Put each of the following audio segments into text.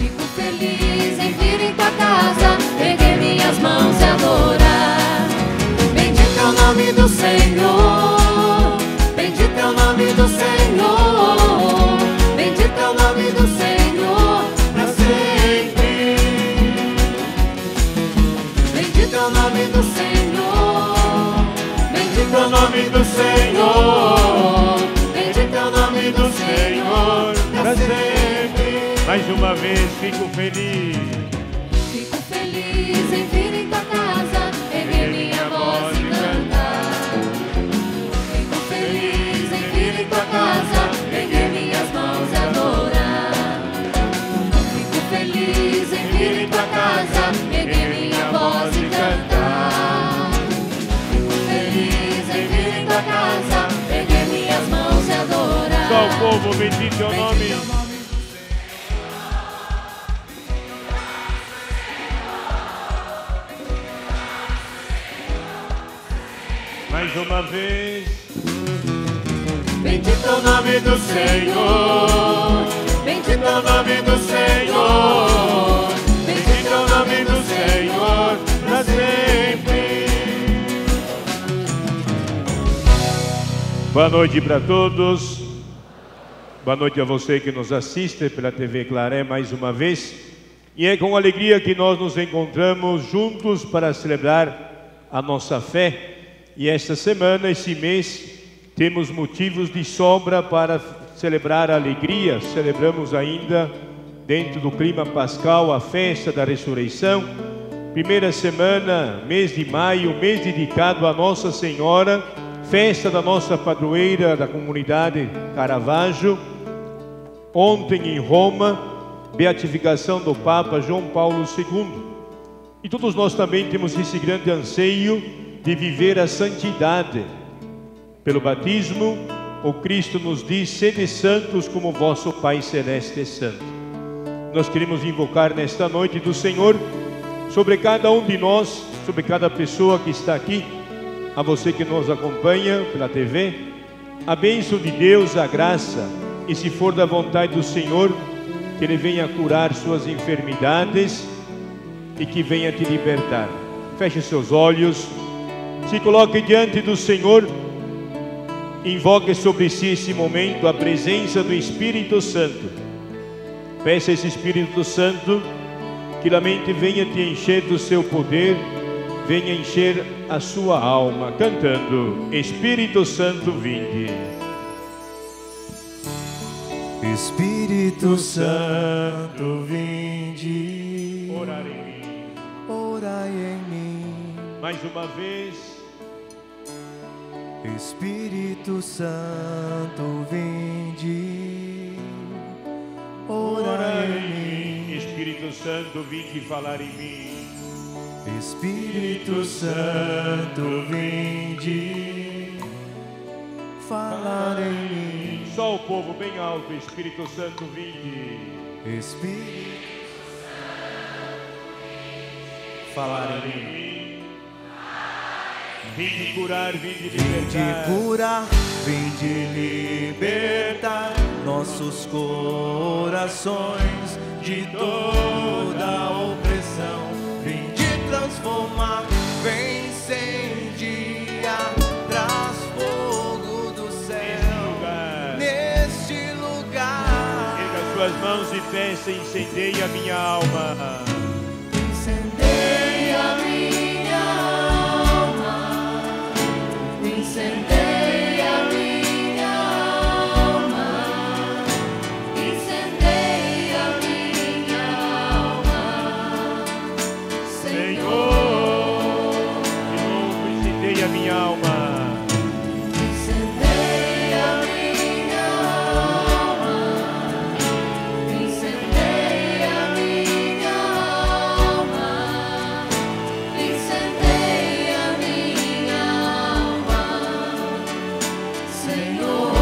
Fico feliz em vir em tua casa, erguer minhas mãos e adorar. Bendito é o nome do Senhor, bendito é o nome do Senhor, bendito é o nome do Senhor pra sempre. Bendito é o nome do Senhor, bendito é o nome do Senhor, bendito é o nome do Senhor pra sempre. Mais uma vez, fico feliz. Fico feliz em vir em tua casa, erguer minha voz e cantar. Fico feliz em vir em tua casa, erguer minhas mãos e adorar. Fico feliz em vir em tua casa, erguer minha voz e cantar. Fico feliz em vir em tua casa, erguer minhas mãos e adorar. Só o povo, bendito é o nome. Mais uma vez. Bendito é o nome do Senhor, bendito é o nome do Senhor, bendito é o nome do Senhor pra sempre. Boa noite para todos. Boa noite a você que nos assiste pela TV Claré mais uma vez. E é com alegria que nós nos encontramos juntos para celebrar a nossa fé. E esta semana, esse mês, temos motivos de sobra para celebrar a alegria. Celebramos ainda, dentro do clima pascal, a festa da ressurreição. Primeira semana, mês de maio, mês dedicado a Nossa Senhora, festa da nossa padroeira da comunidade Caravaggio. Ontem em Roma, beatificação do Papa João Paulo II. E todos nós também temos esse grande anseio de viver a santidade. Pelo batismo, o Cristo nos diz: sede santos como vosso Pai Celeste é santo. Nós queremos invocar nesta noite do Senhor sobre cada um de nós, sobre cada pessoa que está aqui, a você que nos acompanha pela TV, a bênção de Deus, a graça, e se for da vontade do Senhor, que Ele venha curar suas enfermidades e que venha te libertar. Feche seus olhos, se coloque diante do Senhor, invoque sobre si esse momento a presença do Espírito Santo. Peça a esse Espírito Santo que realmente venha te encher do seu poder, venha encher a sua alma, cantando: Espírito Santo, vinde. Espírito Santo, vinde. Orar em mim. Orai em mim. Mais uma vez. Espírito Santo, vinde. Orai em mim. Espírito Santo, vinde falar em mim. Espírito Santo, vinde falar em mim. Só o povo bem alto. Espírito Santo, vinde. Espírito Santo, falar em mim. Vinde curar, vinde Vinde libertar. curar, vinde libertar nossos corações de toda opressão. Vinde transformar, vem incendiar, traz fogo do céu neste lugar. Erga suas mãos e peça: incendeia a minha alma. Incendeia a minha alma, incendeia a minha alma, incendeia a minha alma, Senhor. De novo, incendeia a minha alma. Incendeia a minha alma, incendeia a minha alma, incendeia a minha alma, Senhor.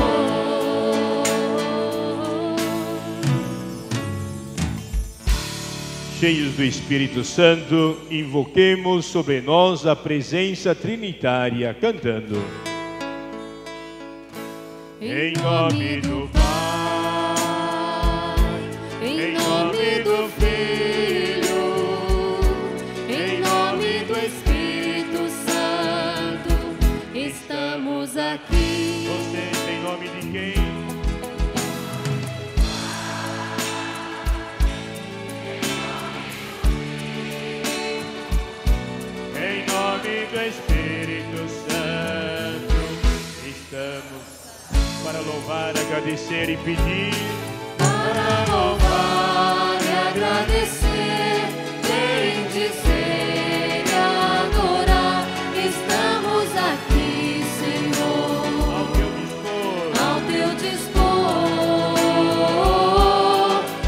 Cheios do Espírito Santo, invoquemos sobre nós a presença trinitária, cantando: em nome do Pai, em nome do do Espírito Santo. Estamos para louvar, agradecer e pedir. Para louvar e agradecer, bendizer e adorar. Estamos aqui, Senhor, ao teu dispor.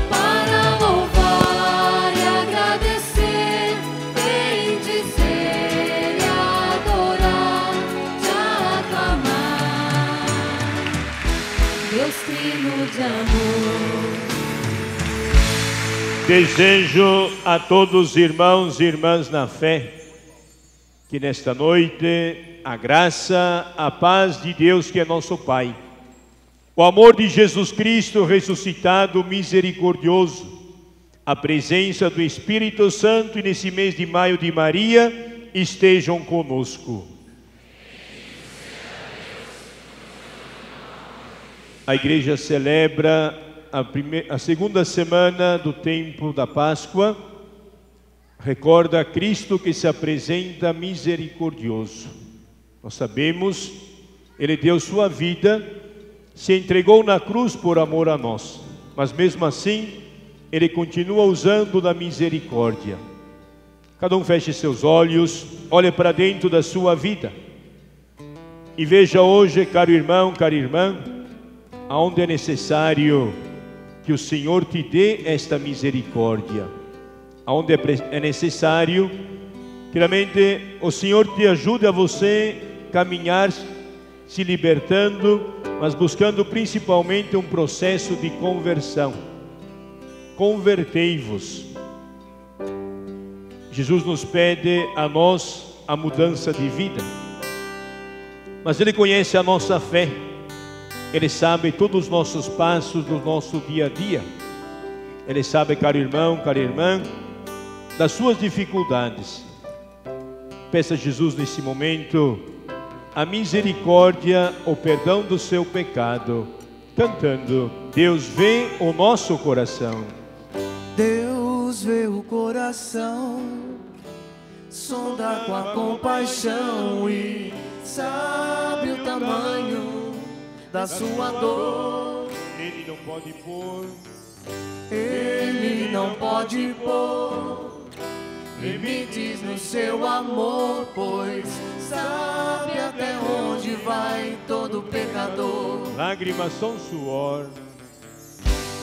Para louvar e agradecer, bendizer e adorar, te aclamar. Deus Trino de amor. Desejo a todos os irmãos e irmãs na fé que nesta noite a graça, a paz de Deus que é nosso Pai, o amor de Jesus Cristo ressuscitado misericordioso, a presença do Espírito Santo e nesse mês de maio de Maria estejam conosco. A igreja celebra a segunda semana do tempo da Páscoa, recorda Cristo que se apresenta misericordioso. Nós sabemos, Ele deu sua vida, se entregou na cruz por amor a nós, mas mesmo assim, Ele continua usando da misericórdia. Cada um feche seus olhos, olhe para dentro da sua vida e veja hoje, caro irmão, cara irmã, aonde é necessário que o Senhor te dê esta misericórdia, aonde é necessário que realmente o Senhor te ajude a você caminhar se libertando, mas buscando principalmente um processo de conversão. Convertei-vos. Jesus nos pede a nós a mudança de vida, mas Ele conhece a nossa fé. Ele sabe todos os nossos passos do nosso dia a dia. Ele sabe, caro irmão, cara irmã, das suas dificuldades. Peça a Jesus nesse momento a misericórdia, o perdão do seu pecado, cantando: Deus vê o nosso coração. Deus vê o coração, sonda com a compaixão e sabe o tamanho da sua dor. Ele não pode pôr, Ele não pode pôr limites no seu amor, pois sabe até onde vai todo pecador. lágrimas são suor,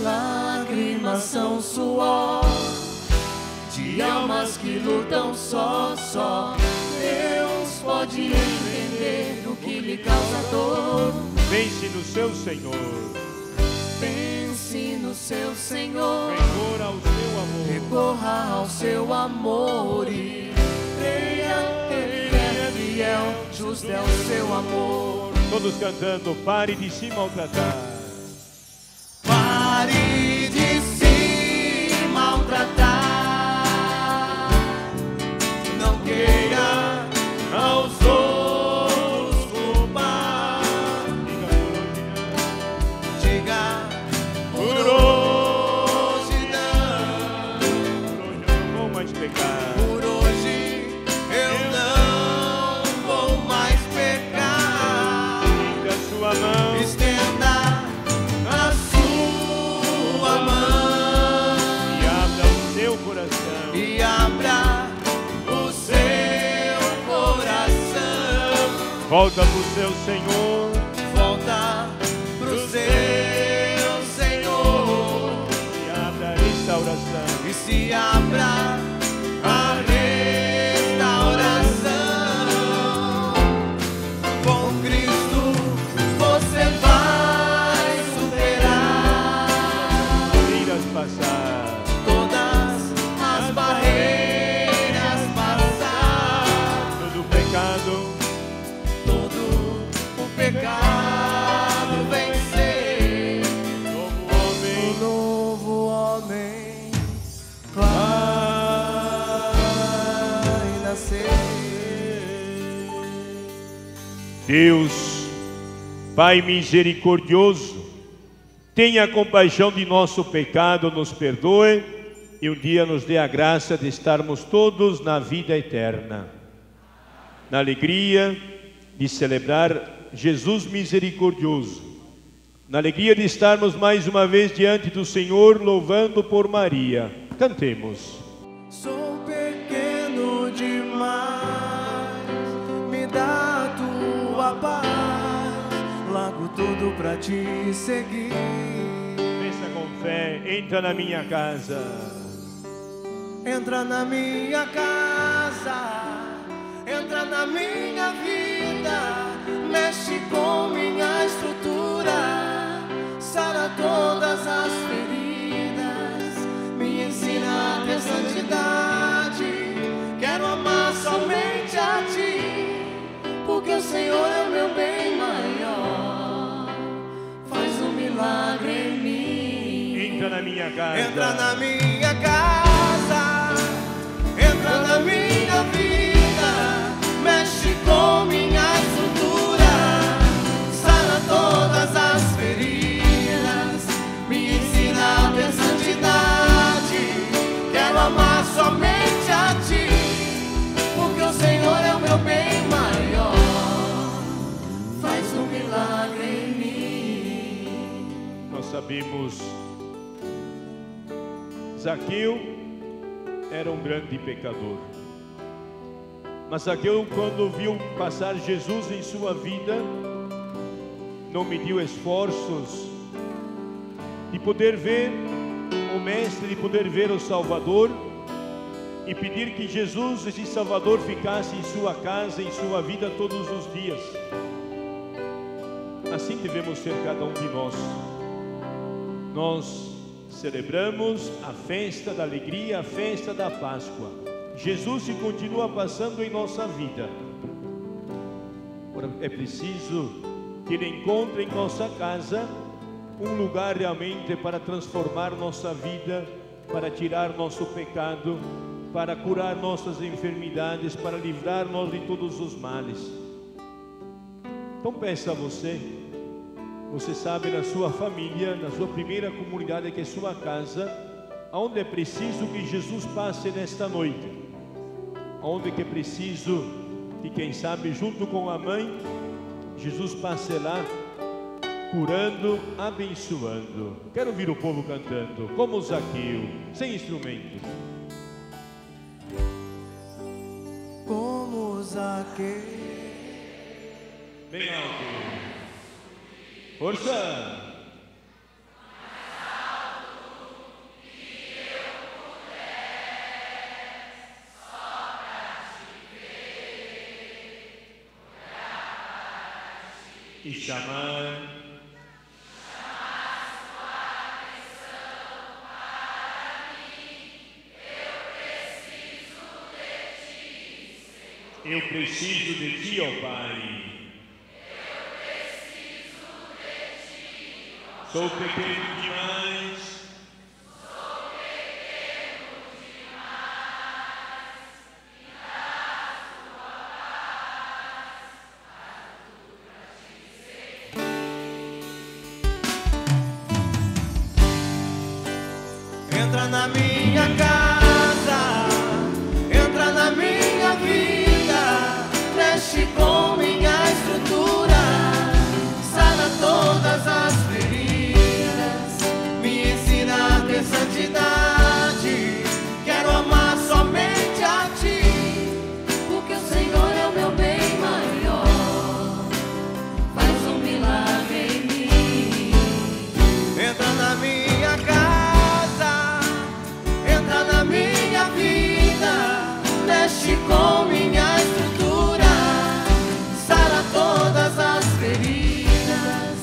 Lágrimas são suor de almas que lutam só. Deus pode entender o que lhe causa dor. pense no seu Senhor, Pense no seu Senhor, recorra ao seu amor. recorra ao seu amor e creia, Ele é fiel, justo é o seu amor. Todos cantando: pare de se maltratar. Pare de se maltratar, não queira aos outros culpar. Diga por hoje não, Não vou mais pecar. por hoje eu não vou mais pecar. Da sua mão, Estenda a sua mão e abra o seu coração. e abra o seu coração. Volta pro seu Senhor, Volta pro seu Senhor e abra a restauração. e se abra a restauração. Com Cristo você vai superar Vidas passar, todas as barreiras, passar todo pecado, todo o pecado, vencer. novo homem. O novo homem vai nascer. Deus, Pai misericordioso, tenha compaixão de nosso pecado, nos perdoe e um dia nos dê a graça de estarmos todos na vida eterna. na alegria de celebrar Jesus misericordioso, na alegria de estarmos mais uma vez diante do Senhor, louvando por Maria. Cantemos. Sou pequeno demais, me dá a tua paz, largo tudo pra te seguir. Pensa com fé, entra na minha casa. Entra na minha casa, entra na minha vida, mexe com minha estrutura, sara todas as feridas, me ensina a ter santidade. Quero amar somente a ti, porque o Senhor é o meu bem maior. Faz um milagre em mim. Entra na minha casa. Entra na minha casa, entra na minha vida, mexe com minha estrutura, sara todas as feridas, me ensina a ter santidade. Quero amar somente a ti, porque o Senhor é o meu bem maior. Faz um milagre em mim. Nós sabemos, Zaqueu era um grande pecador. Mas Zaqueu, quando viu passar Jesus em sua vida, não mediu esforços de poder ver o Mestre, de poder ver o Salvador e pedir que Jesus, esse Salvador, ficasse em sua casa, em sua vida todos os dias. Assim devemos ser cada um de nós. Nós celebramos a festa da alegria, a festa da Páscoa. Jesus se continua passando em nossa vida. Agora é preciso que Ele encontre em nossa casa um lugar realmente para transformar nossa vida, para tirar nosso pecado, para curar nossas enfermidades, para livrar-nos de todos os males. Então peça a você. Você sabe, na sua família, na sua primeira comunidade, que é sua casa, aonde é preciso que Jesus passe nesta noite, aonde que é preciso que, quem sabe, junto com a mãe, Jesus passe lá, curando, abençoando. Quero ouvir o povo cantando, como Zaqueu, sem instrumento. Como Zaqueu. Bem alto. Força! E chamar sua atenção para mim. Eu preciso de ti, ó Pai. Sou pequeno demais. Entra na minha casa, entra na minha vida, mexe com minha estrutura, sara todas as feridas, me ensina a ter santidade. Quero amar somente a ti, porque o Senhor é o meu bem maior. Faz um milagre em mim. entra na minha casa, entra na minha vida, mexe com minha estrutura, sara todas as feridas,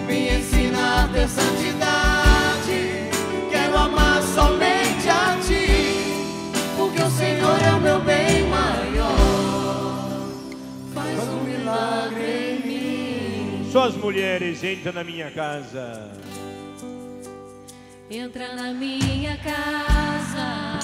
me ensina a ter santidade. Quero amar somente a ti, porque o Senhor é o meu bem maior. Faz um milagre em mim. Só as mulheres entram na minha casa. Entra na minha casa,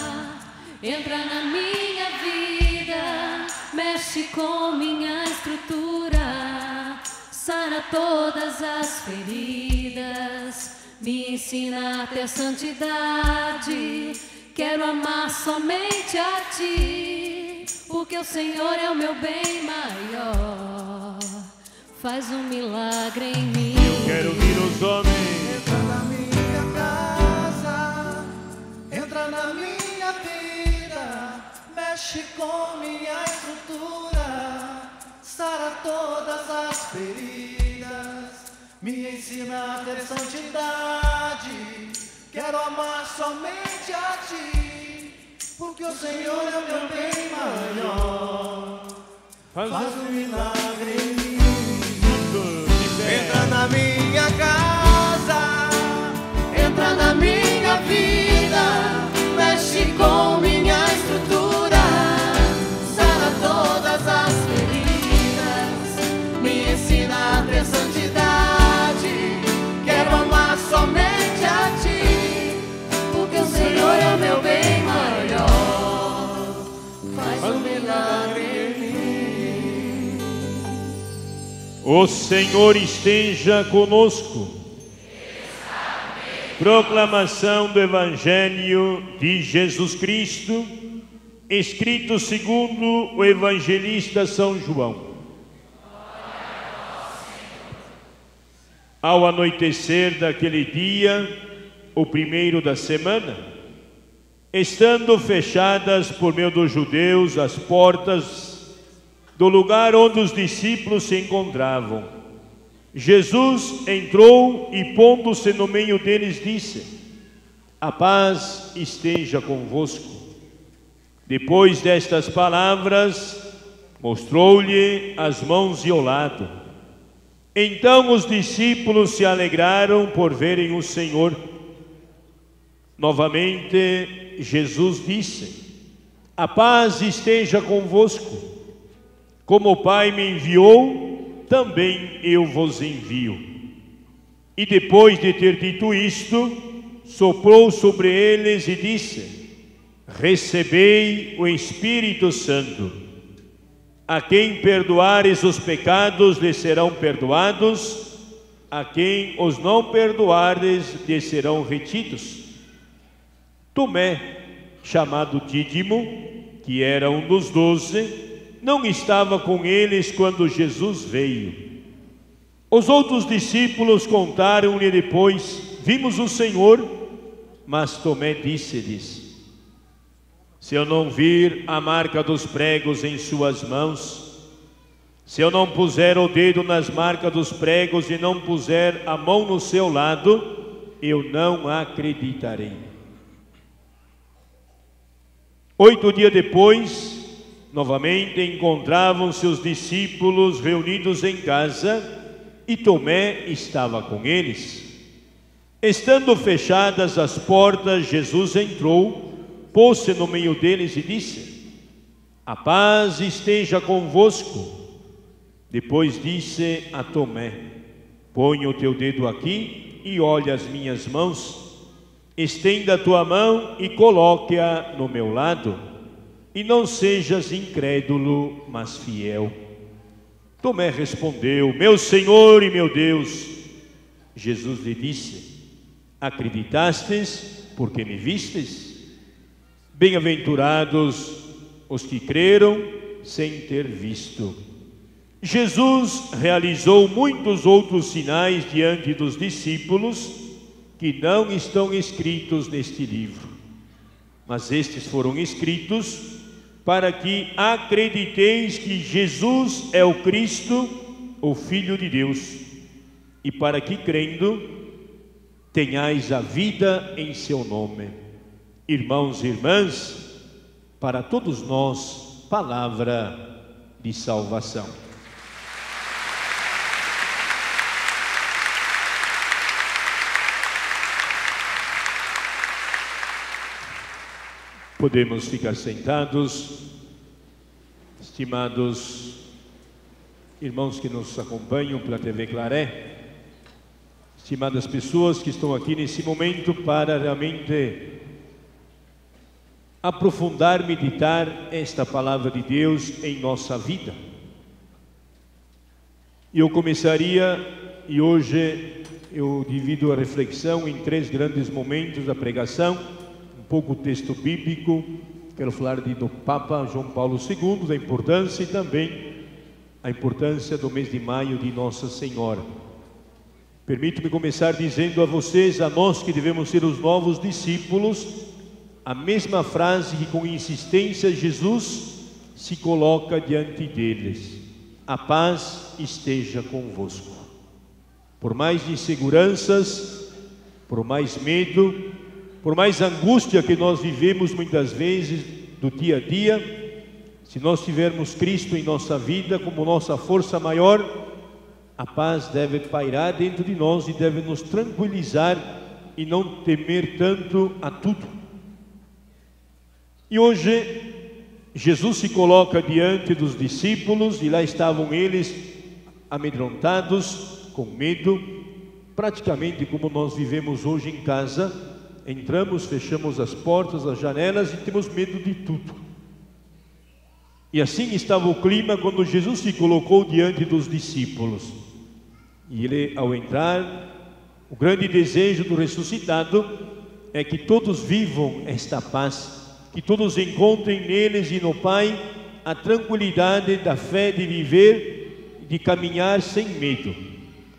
entra na minha vida, mexe com minha estrutura, sara todas as feridas, me ensina a ter santidade. Quero amar somente a ti, porque o Senhor é o meu bem maior. Faz um milagre em mim. Eu quero ouvir os homens. Entra na minha casa, entra na minha vida, mexe com minha estrutura, sara todas as feridas, me ensina a ter santidade. Quero amar somente a Ti, porque o Senhor é o meu bem maior. Faz um milagre em mim. Entra na minha casa, entra na minha vida, mexe com minha estrutura, sara todas as feridas, me ensina a ter santidade. Quero amar somente a Ti, porque o Senhor é o meu bem maior. Faz um milagre em mim. O Senhor esteja conosco. Proclamação do Evangelho de Jesus Cristo, escrito segundo o evangelista São João. Ao anoitecer daquele dia, o primeiro da semana, estando fechadas por meio dos judeus as portas do lugar onde os discípulos se encontravam, Jesus entrou e, pondo-se no meio deles, disse: a paz esteja convosco. Depois destas palavras, mostrou-lhe as mãos e o lado. Então os discípulos se alegraram por verem o Senhor. Novamente Jesus disse: a paz esteja convosco. Como o Pai me enviou, também eu vos envio. E depois de ter dito isto, soprou sobre eles e disse: recebei o Espírito Santo. A quem perdoares os pecados, lhes serão perdoados; a quem os não perdoares, lhes serão retidos. Tomé, chamado Dídimo, que era um dos 12, não estava com eles quando Jesus veio. Os outros discípulos contaram-lhe depois: vimos o Senhor. Mas Tomé disse-lhes: se eu não vir a marca dos pregos em suas mãos, se eu não puser o dedo nas marcas dos pregos e não puser a mão no seu lado, eu não acreditarei. 8 dias depois, novamente encontravam-se os discípulos reunidos em casa, e Tomé estava com eles. Estando fechadas as portas, Jesus entrou, pôs-se no meio deles e disse: a paz esteja convosco. Depois disse a Tomé: põe o teu dedo aqui e olha as minhas mãos. Estenda a tua mão e coloque-a no meu lado. E não sejas incrédulo, mas fiel. Tomé respondeu: meu Senhor e meu Deus. Jesus lhe disse: acreditastes porque me vistes? Bem-aventurados os que creram sem ter visto. Jesus realizou muitos outros sinais diante dos discípulos que não estão escritos neste livro, mas estes foram escritos para que acrediteis que Jesus é o Cristo, o Filho de Deus, e para que, crendo, tenhais a vida em seu nome. Irmãos e irmãs, para todos nós, palavra de salvação. Podemos ficar sentados. Estimados irmãos que nos acompanham pela TV Claré, estimadas pessoas que estão aqui nesse momento para realmente aprofundar, meditar esta palavra de Deus em nossa vida. Eu começaria, e hoje eu divido a reflexão em 3 grandes momentos da pregação: um pouco o texto bíblico, quero falar do Papa João Paulo II, da importância e também a importância do mês de maio de Nossa Senhora. Permito-me começar dizendo a vocês, a nós que devemos ser os novos discípulos, a mesma frase que com insistência Jesus se coloca diante deles: a paz esteja convosco. Por mais inseguranças, por mais medo, por mais angústia que nós vivemos muitas vezes do dia a dia, se nós tivermos Cristo em nossa vida como nossa força maior, a paz deve pairar dentro de nós e deve nos tranquilizar e não temer tanto a tudo. E hoje Jesus se coloca diante dos discípulos e lá estavam eles amedrontados, com medo, praticamente como nós vivemos hoje em casa. Entramos, fechamos as portas, as janelas e temos medo de tudo. E assim estava o clima quando Jesus se colocou diante dos discípulos. E ele, ao entrar, o grande desejo do ressuscitado é que todos vivam esta paz, que todos encontrem neles e no Pai a tranquilidade da fé de viver, de caminhar sem medo,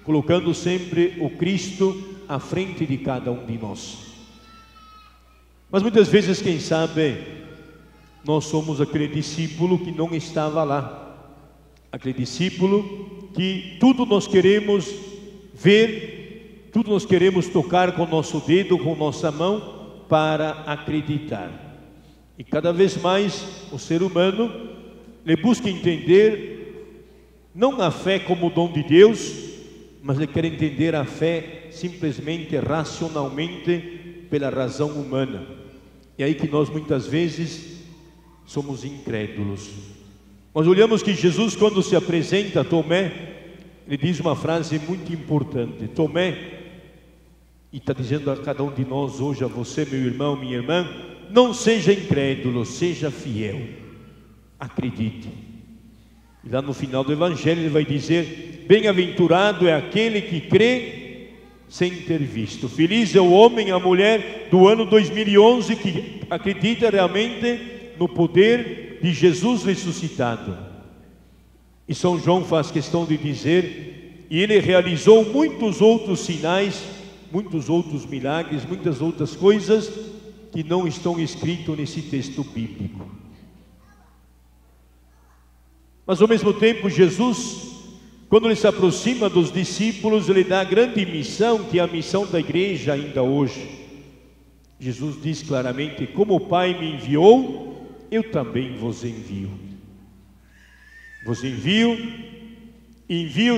colocando sempre o Cristo à frente de cada um de nós. Mas muitas vezes, quem sabe, nós somos aquele discípulo que não estava lá, aquele discípulo que tudo nós queremos ver, tudo nós queremos tocar com o nosso dedo, com nossa mão, para acreditar. E cada vez mais o ser humano, ele busca entender, não a fé como dom de Deus, mas ele quer entender a fé simplesmente, racionalmente, pela razão humana. É aí que nós muitas vezes somos incrédulos. Nós olhamos que Jesus, quando se apresenta a Tomé, ele diz uma frase muito importante: Tomé, e está dizendo a cada um de nós hoje, a você, meu irmão, minha irmã, não seja incrédulo, seja fiel, acredite. E lá no final do Evangelho ele vai dizer: bem-aventurado é aquele que crê sem ter visto. Feliz é o homem, a mulher do ano 2011 que acredita realmente no poder de Jesus ressuscitado. E São João faz questão de dizer: e ele realizou muitos outros sinais, muitos outros milagres, muitas outras coisas que não estão escritos nesse texto bíblico. Mas ao mesmo tempo Jesus, quando ele se aproxima dos discípulos, ele dá a grande missão, que é a missão da igreja ainda hoje. Jesus diz claramente: como o Pai me enviou, eu também vos envio. Vos envio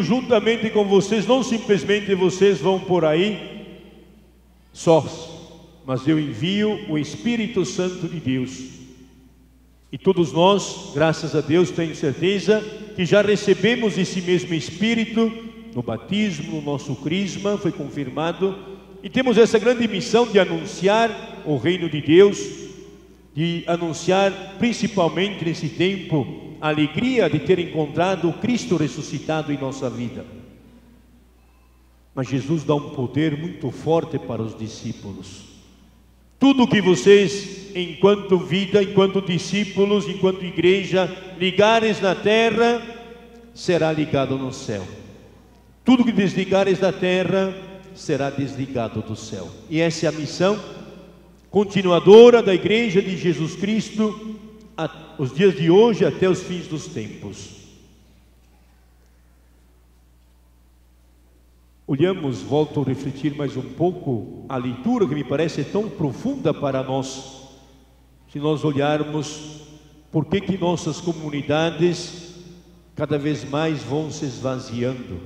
juntamente com vocês. Não simplesmente vocês vão por aí sós, mas eu envio o Espírito Santo de Deus. E todos nós, graças a Deus, tenho certeza que já recebemos esse mesmo Espírito no batismo, no nosso crisma, foi confirmado. E temos essa grande missão de anunciar o reino de Deus, de anunciar principalmente nesse tempo a alegria de ter encontrado o Cristo ressuscitado em nossa vida. Mas Jesus dá um poder muito forte para os discípulos. Tudo que vocês, enquanto vida, enquanto discípulos, enquanto igreja, ligares na terra, será ligado no céu. Tudo que desligares da terra, será desligado do céu. E essa é a missão continuadora da igreja de Jesus Cristo, os dias de hoje até os fins dos tempos. Olhamos, volto a refletir mais um pouco a leitura que me parece tão profunda para nós. Se nós olharmos por que nossas comunidades cada vez mais vão se esvaziando,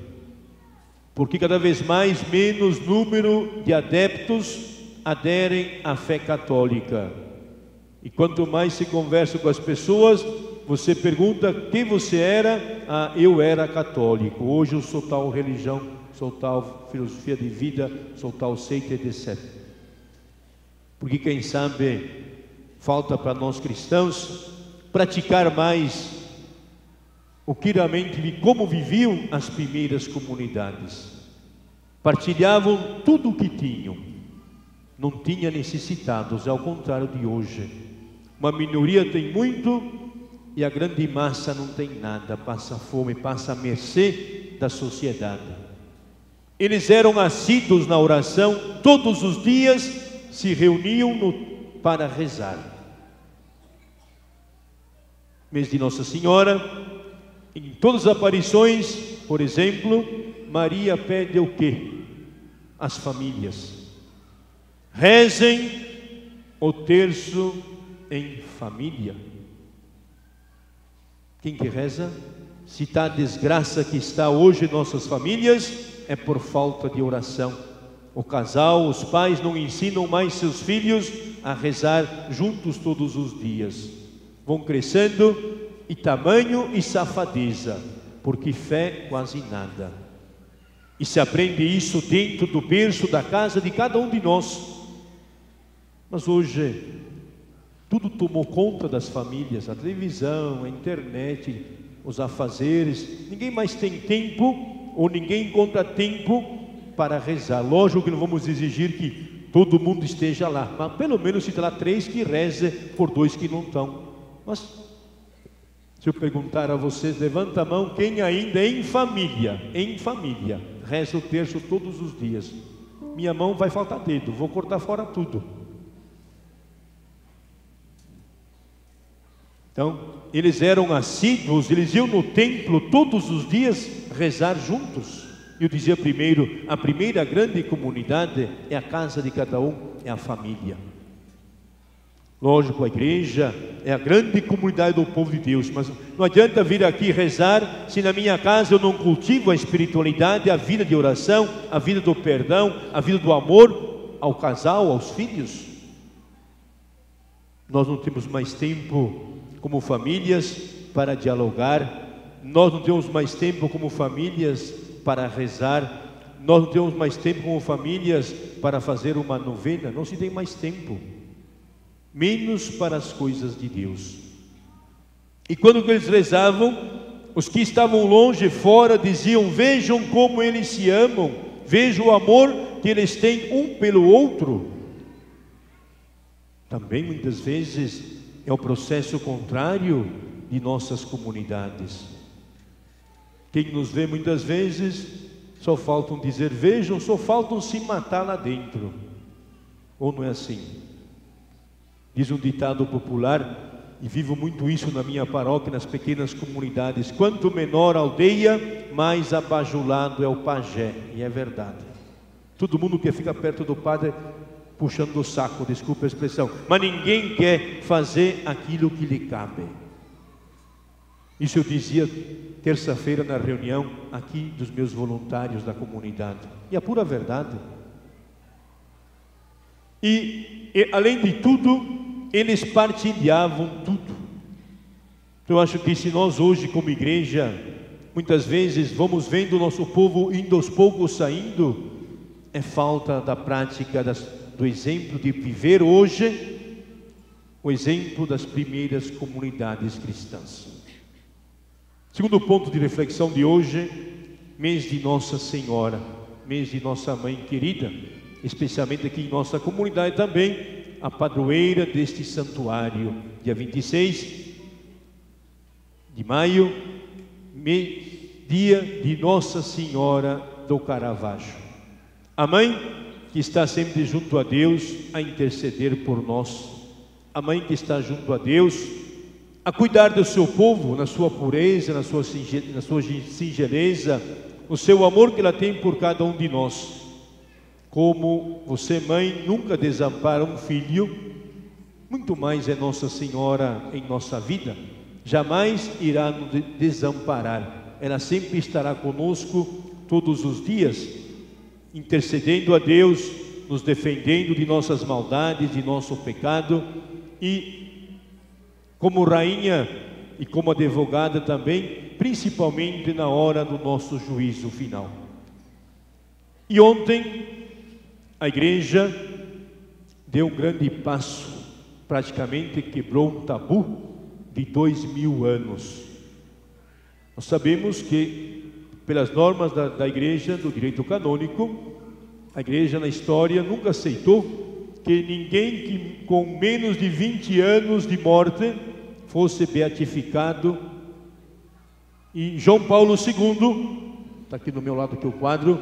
porque cada vez mais menos número de adeptos aderem à fé católica. E quanto mais se conversa com as pessoas, você pergunta: quem você era? Ah, eu era católico, hoje eu sou tal religião, sou tal filosofia de vida, sou tal seita, etc. Porque quem sabe falta para nós cristãos praticar mais o que realmente, como viviam as primeiras comunidades. Partilhavam tudo o que tinham, não tinha necessitados, ao contrário de hoje. Uma minoria tem muito e a grande massa não tem nada, passa fome, passa à mercê da sociedade. Eles eram assíduos na oração, todos os dias se reuniam para rezar. Mês de Nossa Senhora, em todas as aparições, por exemplo, Maria pede o quê? As famílias: rezem o terço em família. Quem que reza? Se está a desgraça que está hoje em nossas famílias, é por falta de oração. O casal, os pais não ensinam mais seus filhos a rezar juntos todos os dias. Vão crescendo e tamanho e safadeza, porque fé quase nada. E se aprende isso dentro do berço da casa de cada um de nós. Mas hoje tudo tomou conta das famílias, a televisão, a internet, os afazeres. Ninguém mais tem tempo, ou ninguém encontra tempo para rezar. Lógico que não vamos exigir que todo mundo esteja lá, mas pelo menos se está lá 3 que reze por 2 que não estão. Mas se eu perguntar a vocês, levanta a mão, quem ainda em família, reza o terço todos os dias. Minha mão vai faltar dedo, vou cortar fora tudo. Então, eles eram assíduos, eles iam no templo todos os dias rezar juntos. Eu dizia primeiro, a primeira grande comunidade é a casa de cada um, é a família. Lógico, a igreja é a grande comunidade do povo de Deus, mas não adianta vir aqui rezar se na minha casa eu não cultivo a espiritualidade, a vida de oração, a vida do perdão, a vida do amor ao casal, aos filhos. Nós não temos mais tempo como famílias para dialogar, nós não temos mais tempo como famílias para rezar, nós não temos mais tempo como famílias para fazer uma novena, não se tem mais tempo, menos para as coisas de Deus. E quando eles rezavam, os que estavam longe, fora, diziam: vejam como eles se amam, vejam o amor que eles têm um pelo outro. Também muitas vezes é o processo contrário de nossas comunidades. Quem nos vê muitas vezes, só faltam dizer vejam, só faltam se matar lá dentro. Ou não é assim? Diz um ditado popular, e vivo muito isso na minha paróquia, nas pequenas comunidades: quanto menor a aldeia, mais abajulado é o pajé. E é verdade. Todo mundo que fica perto do padre puxando o saco, desculpa a expressão, mas ninguém quer fazer aquilo que lhe cabe. Isso eu dizia terça-feira na reunião aqui dos meus voluntários da comunidade, e a pura verdade. E além de tudo, eles partilhavam tudo. Então eu acho que se nós hoje como igreja, muitas vezes vamos vendo o nosso povo indo aos poucos saindo, é falta da prática do exemplo de viver hoje, o exemplo das primeiras comunidades cristãs. Segundo ponto de reflexão de hoje, mês de Nossa Senhora, mês de nossa mãe querida, especialmente aqui em nossa comunidade também, a padroeira deste santuário, dia 26 de maio, dia de Nossa Senhora do Caravaggio. A mãe que está sempre junto a Deus a interceder por nós, a mãe que está junto a Deus a cuidar do seu povo na sua pureza, na sua singeleza, no seu amor que ela tem por cada um de nós. Como você, mãe, nunca desampara um filho, muito mais é Nossa Senhora em nossa vida, jamais irá nos desamparar, ela sempre estará conosco todos os dias, intercedendo a Deus, nos defendendo de nossas maldades, de nosso pecado, e como rainha e como advogada também, principalmente na hora do nosso juízo final. E ontem a igreja deu um grande passo, praticamente quebrou um tabu de 2000 anos. Nós sabemos que pelas normas da igreja, do direito canônico, a igreja na história nunca aceitou que ninguém que com menos de 20 anos de morte fosse beatificado. E João Paulo II, está aqui do meu lado aqui o quadro,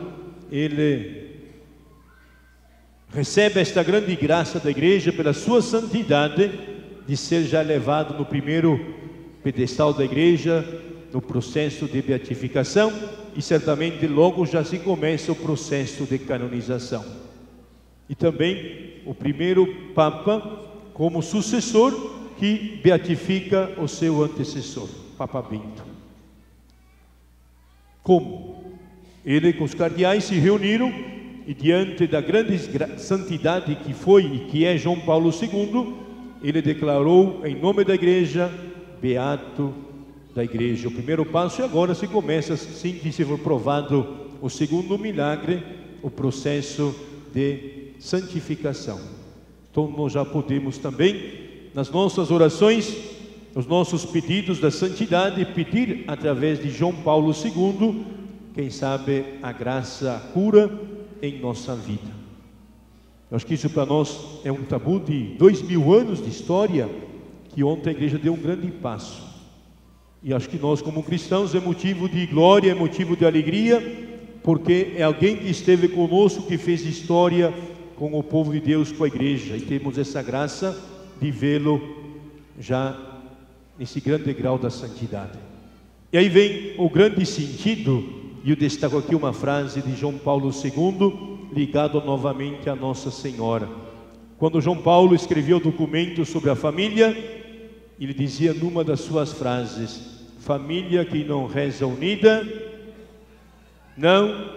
ele recebe esta grande graça da igreja pela sua santidade de ser já elevado no primeiro pedestal da igreja, no processo de beatificação, e certamente logo já se começa o processo de canonização. E também o primeiro Papa como sucessor que beatifica o seu antecessor, Papa Bento. Como? Ele com os cardeais se reuniram e diante da grande santidade que foi e que é João Paulo II, ele declarou em nome da igreja, beato da igreja. O primeiro passo e agora se começa, assim que se for provado o segundo milagre, o processo de santificação. Então nós já podemos também, nas nossas orações, os nossos pedidos da santidade, pedir através de João Paulo II, quem sabe a graça, a cura em nossa vida. Eu acho que isso para nós é um tabu de 2000 anos de história, que ontem a igreja deu um grande passo. E acho que nós como cristãos é motivo de glória, é motivo de alegria, porque é alguém que esteve conosco, que fez história com o povo de Deus, com a igreja, e temos essa graça de vê-lo já nesse grande grau da santidade. E aí vem o grande sentido, e eu destaco aqui uma frase de João Paulo II, ligado novamente a Nossa Senhora. Quando João Paulo escreveu o documento sobre a família, ele dizia numa das suas frases: família que não reza unida, não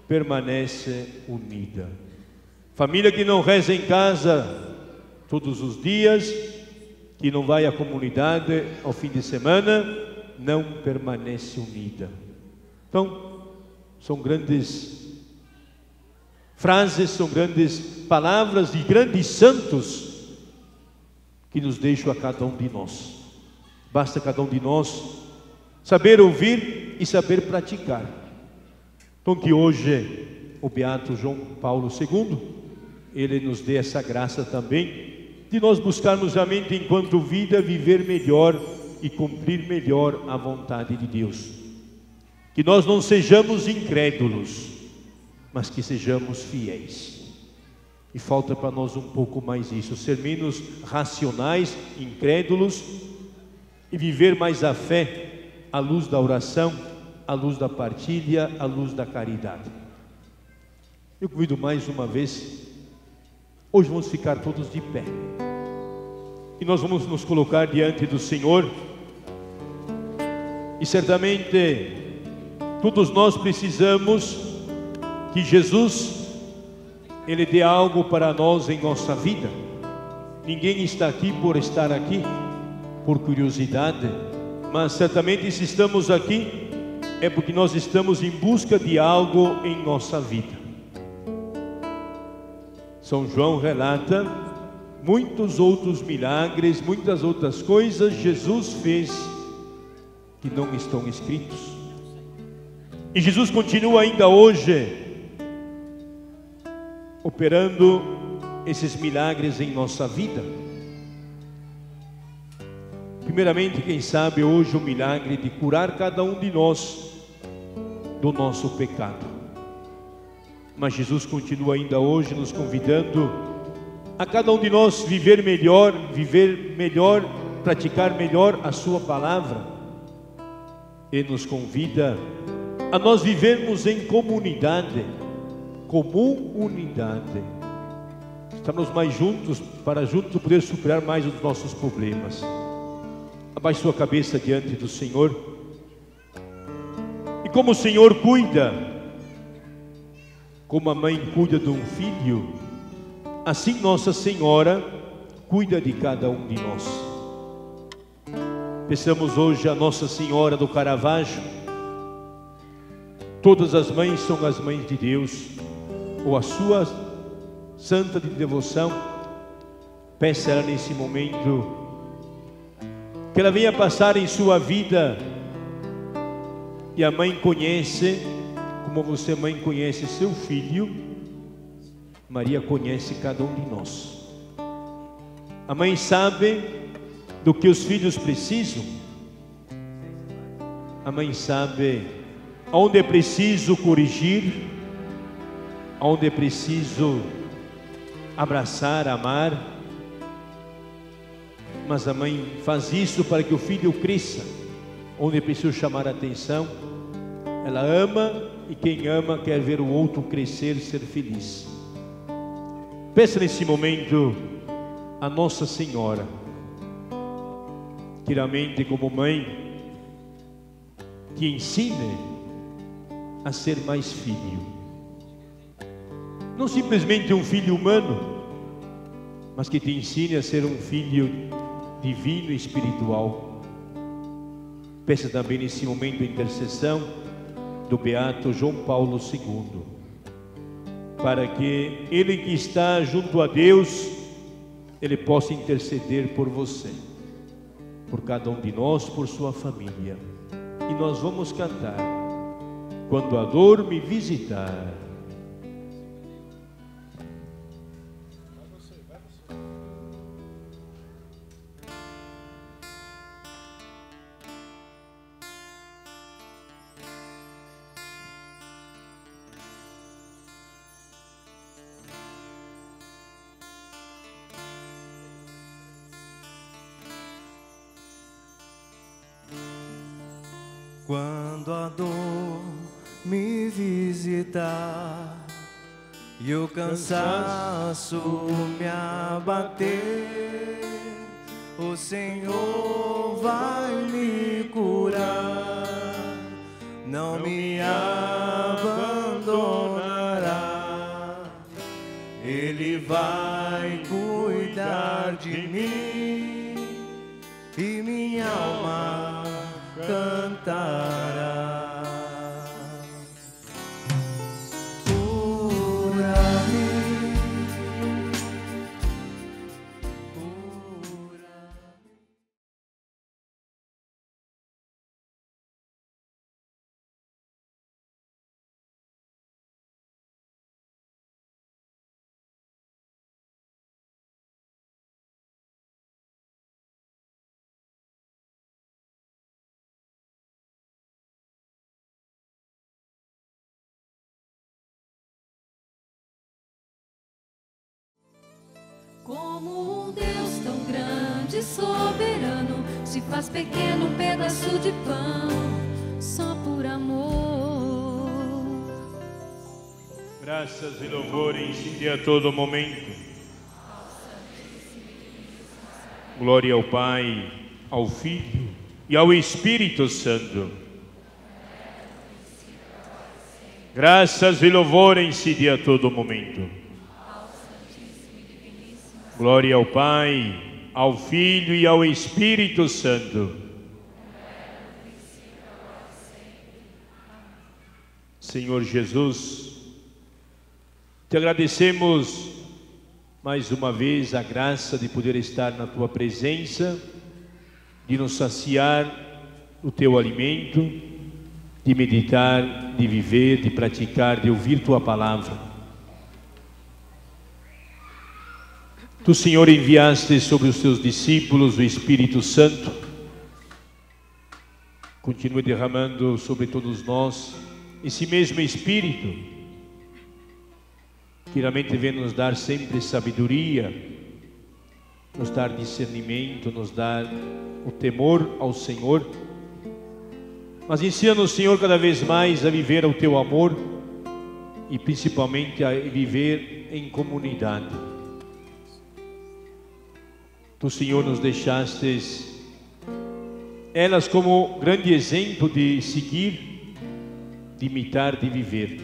permanece unida. Família que não reza em casa todos os dias, que não vai à comunidade ao fim de semana, não permanece unida. Então, são grandes frases, são grandes palavras de grandes santos que nos deixam a cada um de nós. Basta cada um de nós saber ouvir e saber praticar. Então que hoje o beato João Paulo II, ele nos dê essa graça também de nós buscarmos realmente enquanto vida viver melhor e cumprir melhor a vontade de Deus. Que nós não sejamos incrédulos, mas que sejamos fiéis. E falta para nós um pouco mais isso, ser menos racionais, incrédulos, e viver mais a fé à luz da oração, à luz da partilha, à luz da caridade. Eu convido mais uma vez, hoje vamos ficar todos de pé, e nós vamos nos colocar diante do Senhor, e certamente todos nós precisamos que Jesus, Ele dê algo para nós em nossa vida. Ninguém está aqui por estar aqui, por curiosidade, mas certamente se estamos aqui, é porque nós estamos em busca de algo em nossa vida. São João relata muitos outros milagres, muitas outras coisas Jesus fez que não estão escritos. E Jesus continua ainda hoje operando esses milagres em nossa vida. Primeiramente, quem sabe hoje o milagre de curar cada um de nós do nosso pecado. Mas Jesus continua ainda hoje nos convidando a cada um de nós viver melhor, praticar melhor a sua palavra. Ele nos convida a nós vivermos em comunidade, comunidade. Estamos mais juntos, para juntos poder superar mais os nossos problemas. Abaixe sua cabeça diante do Senhor. E como o Senhor cuida, como a mãe cuida de um filho, assim Nossa Senhora cuida de cada um de nós. Peçamos hoje a Nossa Senhora do Caravaggio. Todas as mães são as mães de Deus, ou a sua santa de devoção. Peça ela nesse momento que ela venha passar em sua vida. E a mãe conhece, como você mãe conhece seu filho, Maria conhece cada um de nós. A mãe sabe do que os filhos precisam. A mãe sabe onde é preciso corrigir, onde é preciso abraçar, amar. Mas a mãe faz isso para que o filho cresça. Onde é preciso chamar a atenção, ela ama, e quem ama quer ver o outro crescer, ser feliz. Peça nesse momento a Nossa Senhora, que realmente como mãe te ensine a ser mais filho. Não simplesmente um filho humano, mas que te ensine a ser um filho divino e espiritual. Peça também nesse momento a intercessão do Beato João Paulo II, para que ele que está junto a Deus, ele possa interceder por você, por cada um de nós, por sua família. E nós vamos cantar: quando a dor me visitar. Quando a dor me visitar e o cansaço me abater, o Senhor vai me curar, não me abandonará. Ele vai cuidar de mim e minha alma cantará. Cura-me, cura-me. Como um Deus tão grande e soberano se faz pequeno um pedaço de pão só por amor. Graças e louvores de a todo momento. Glória ao Pai, ao Filho e ao Espírito Santo. Graças e louvores de a todo momento. Glória ao Pai, ao Filho e ao Espírito Santo. Senhor Jesus, te agradecemos mais uma vez a graça de poder estar na Tua presença, de nos saciar o Teu alimento, de meditar, de viver, de praticar, de ouvir Tua palavra. Tu, Senhor, enviaste sobre os Teus discípulos o Espírito Santo. Continue derramando sobre todos nós esse mesmo Espírito, que realmente vem nos dar sempre sabedoria, nos dar discernimento, nos dar o temor ao Senhor. Mas ensina-nos, Senhor, cada vez mais a viver o Teu amor e principalmente a viver em comunidade. Tu, Senhor, nos deixastes elas como grande exemplo de seguir, de imitar, de viver.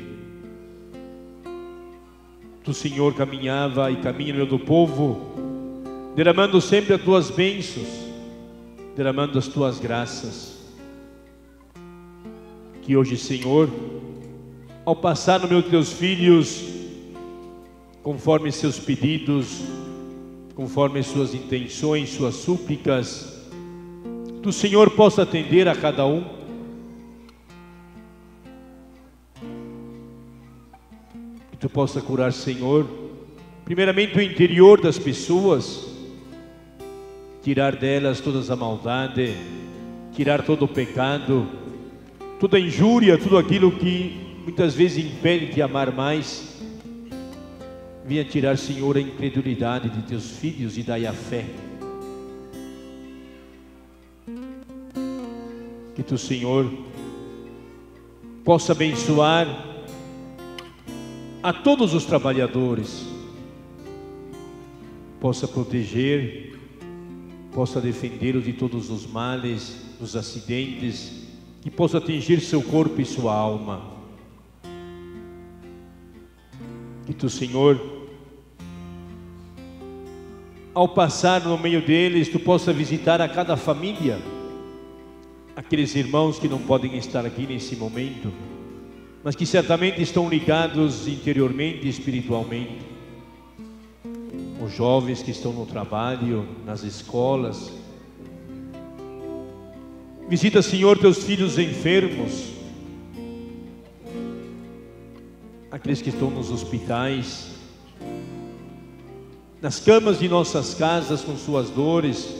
Tu, Senhor, caminhava e caminha no meio do povo, derramando sempre as Tuas bênçãos, derramando as Tuas graças. Que hoje, Senhor, ao passar no meio dos Teus filhos, conforme seus pedidos, conforme suas intenções, suas súplicas, Tu, Senhor, possa atender a cada um. Que Tu possa curar, Senhor, primeiramente o interior das pessoas, tirar delas toda a maldade, tirar todo o pecado, toda a injúria, tudo aquilo que muitas vezes impede de amar mais. Venha tirar, Senhor, a incredulidade de teus filhos e dai a fé. Que tu, Senhor, possa abençoar a todos os trabalhadores, possa proteger, possa defendê-los de todos os males, dos acidentes, que possa atingir seu corpo e sua alma. Que tu, Senhor, ao passar no meio deles, tu possa visitar a cada família, aqueles irmãos que não podem estar aqui nesse momento, mas que certamente estão ligados interiormente e espiritualmente. Os jovens que estão no trabalho, nas escolas. Visita, Senhor, teus filhos enfermos, aqueles que estão nos hospitais, nas camas de nossas casas com suas dores.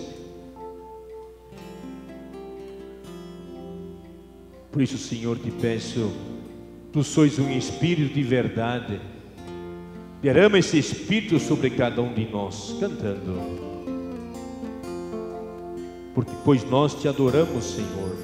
Por isso, Senhor, te peço, tu sois um Espírito de verdade, derrama esse Espírito sobre cada um de nós, cantando, porque pois nós te adoramos, Senhor.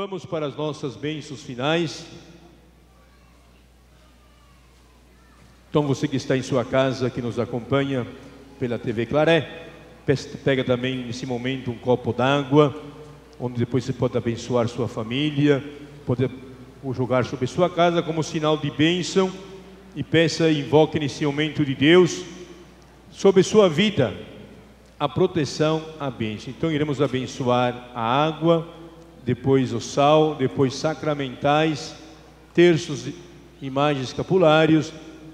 Vamos para as nossas bênçãos finais. Então você que está em sua casa, que nos acompanha pela TV Claré, pega também nesse momento um copo d'água, onde depois você pode abençoar sua família, pode jogar sobre sua casa como sinal de bênção, e peça e invoque nesse momento de Deus sobre sua vida a proteção, a bênção. Então iremos abençoar a água, depois o sal, depois sacramentais, terços, imagens escapulários,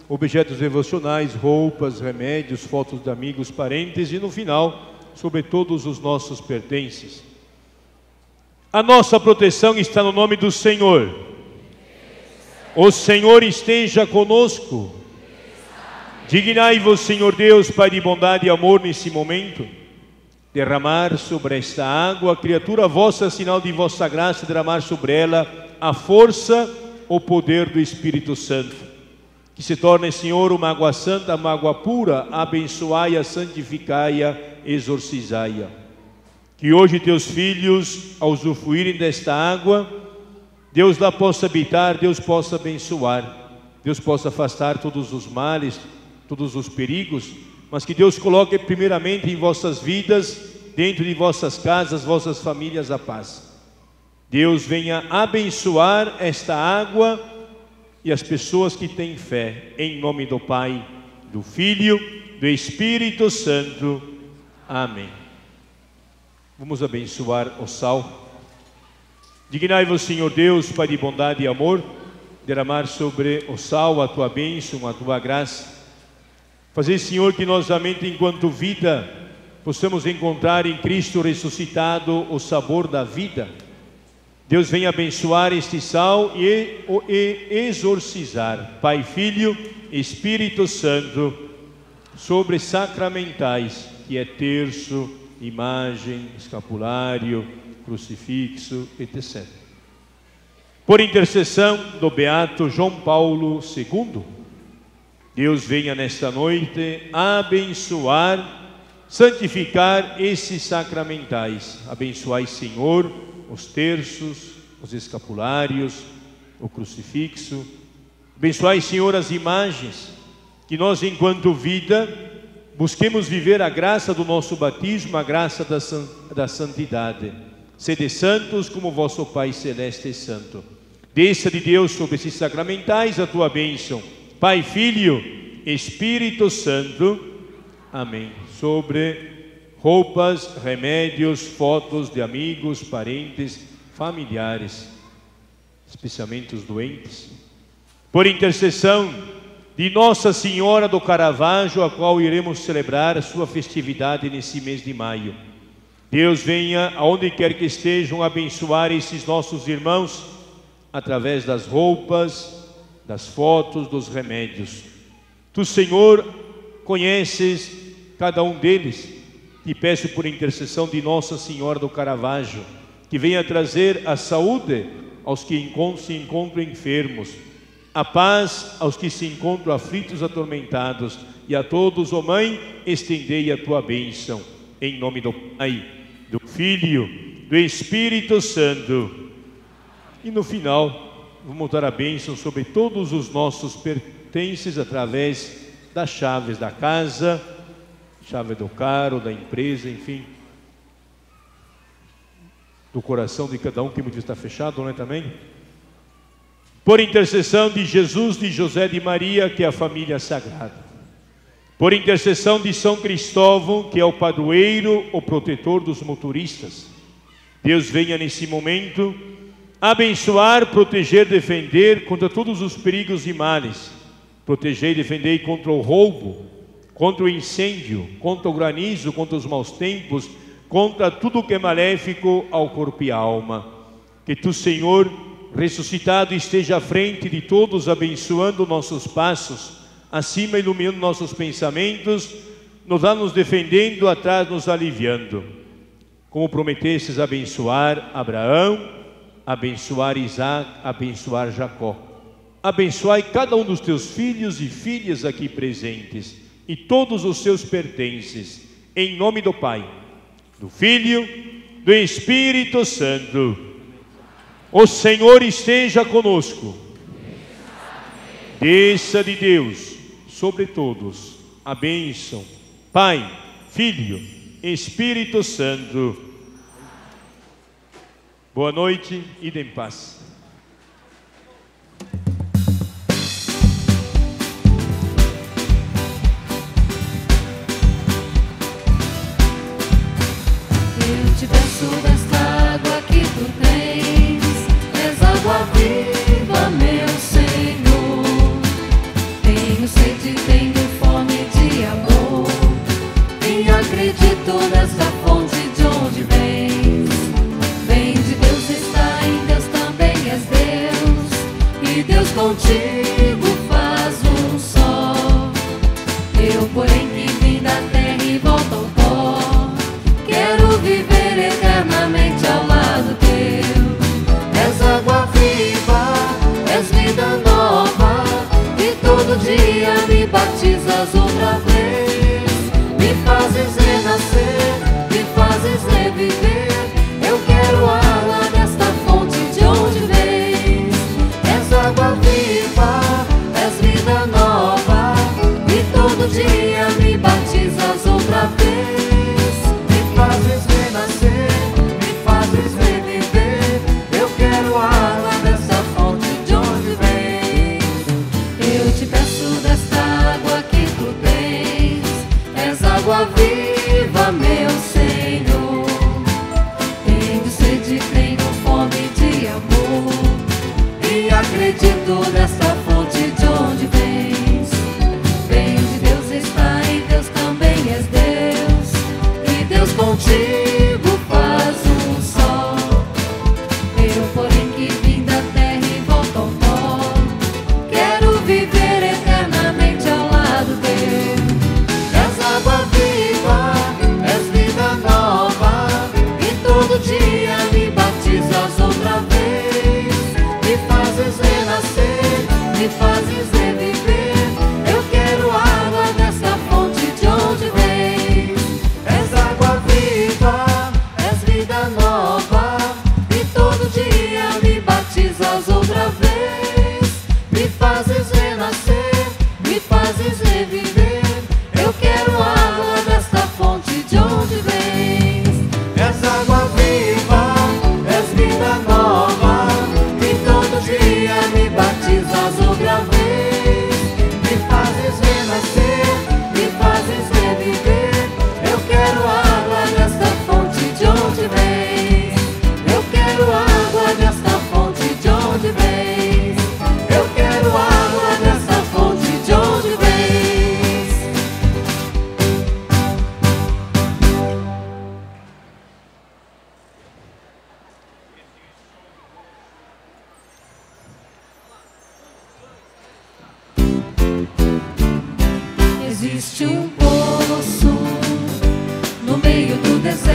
objetos devocionais, roupas, remédios, fotos de amigos, parentes e no final, sobre todos os nossos pertences. A nossa proteção está no nome do Senhor. O Senhor esteja conosco. Dignai-vos, Senhor Deus, Pai de bondade e amor, nesse momento, derramar sobre esta água, criatura vossa, sinal de vossa graça, derramar sobre ela a força, o poder do Espírito Santo. Que se torne, Senhor, uma água santa, uma água pura, abençoai-a, santificai-a, exorcizai-a. Que hoje teus filhos, ao usufruírem desta água, Deus lá possa habitar, Deus possa abençoar, Deus possa afastar todos os males, todos os perigos, mas que Deus coloque primeiramente em vossas vidas, dentro de vossas casas, vossas famílias, a paz. Deus venha abençoar esta água e as pessoas que têm fé, em nome do Pai, do Filho, do Espírito Santo. Amém. Vamos abençoar o sal. Dignai-vos, Senhor Deus, Pai de bondade e amor, derramar sobre o sal a tua bênção, a tua graça. Fazer, Senhor, que nós, somente enquanto vida, possamos encontrar em Cristo ressuscitado o sabor da vida. Deus venha abençoar este sal e exorcizar, Pai, Filho, Espírito Santo, sobre sacramentais, que é terço, imagem, escapulário, crucifixo, etc. Por intercessão do beato João Paulo II, Deus venha nesta noite abençoar, santificar esses sacramentais. Abençoai, Senhor, os terços, os escapulários, o crucifixo. Abençoai, Senhor, as imagens, que nós, enquanto vida, busquemos viver a graça do nosso batismo, a graça da santidade. Sede santos como vosso Pai Celeste é santo. Desça de Deus sobre esses sacramentais a tua bênção, Pai, Filho, Espírito Santo. Amém. Sobre roupas, remédios, fotos de amigos, parentes, familiares, especialmente os doentes. Por intercessão de Nossa Senhora do Caravaggio, a qual iremos celebrar a sua festividade nesse mês de maio. Deus venha, aonde quer que estejam, abençoar esses nossos irmãos, através das roupas, das fotos, dos remédios. Tu, Senhor, conheces cada um deles. Te peço por intercessão de Nossa Senhora do Caravaggio, que venha trazer a saúde aos que se encontram enfermos, a paz aos que se encontram aflitos, atormentados, e a todos, ó Mãe, estendei a tua bênção, em nome do Pai, do Filho, do Espírito Santo. E no final, vamos dar a bênção sobre todos os nossos pertences, através das chaves da casa, chave do carro, da empresa, enfim, do coração de cada um, que muito está fechado, não é também? Por intercessão de Jesus, de José, de Maria, que é a família sagrada. Por intercessão de São Cristóvão, que é o padroeiro, o protetor dos motoristas. Deus venha nesse momento abençoar, proteger, defender contra todos os perigos e males. Proteger e defender contra o roubo, contra o incêndio, contra o granizo, contra os maus tempos, contra tudo que é maléfico ao corpo e à alma. Que tu, Senhor, ressuscitado, esteja à frente de todos, abençoando nossos passos, acima iluminando nossos pensamentos, nos defendendo, atrás nos aliviando. Como prometestes abençoar Abraão, abençoar Isaac, abençoar Jacó. Abençoai cada um dos teus filhos e filhas aqui presentes e todos os seus pertences, em nome do Pai, do Filho, do Espírito Santo. O Senhor esteja conosco. Desça de Deus sobre todos a bênção, Pai, Filho, Espírito Santo. Boa noite e em paz. Eu te peço desta água que tu tens, és água viva, meu Senhor. Tenho sede, tenho fome de amor, e acredito nesta fonte de onde vens. Vem de Deus, está em Deus, também és Deus, e Deus contigo faz um só. Eu, porém, que vim da terra e volto ao pó, quero viver eternamente ao lado teu. És água viva, és vida nova, e todo dia me batizas outra vez. Me fazes renascer, me fazes reviver. Eu quero água desta fonte de onde vens. És água viva, és vida nova, e todo dia me batizas outra vez. Me fazes renascer, me fazes reviver. Eu quero água desta fonte de onde vens. Eu te peço desta água que tu tens, és água viva, meu Senhor. Tenho sede, tenho fome de amor, e acredito nesta fonte de onde vens. Vem de Deus, está em Deus, também és Deus, e Deus contigo faz um só. Eu, porém, que vim da terra e volto ao pó, quero viver eternamente ao lado teu. És água viva, és vida nova, e todo dia me batizas outra vez. Me fazes renascer, me fazes reviver. Eu quero água dessa fonte de onde vens. És água viva, és vida nova, e todo dia me batizas outra vez. Me fazes renascer, me fazes reviver. Eu quero água desta fonte de onde vens. És água viva, és vida nova, e todo dia me batizas outra vez. Me fazes renascer, me fazes reviver. Eu quero água desta fonte de onde vens. Eu quero água desta fonte de onde vens. Eu quero água desta fonte de onde vens. Existe um poço no meio do deserto.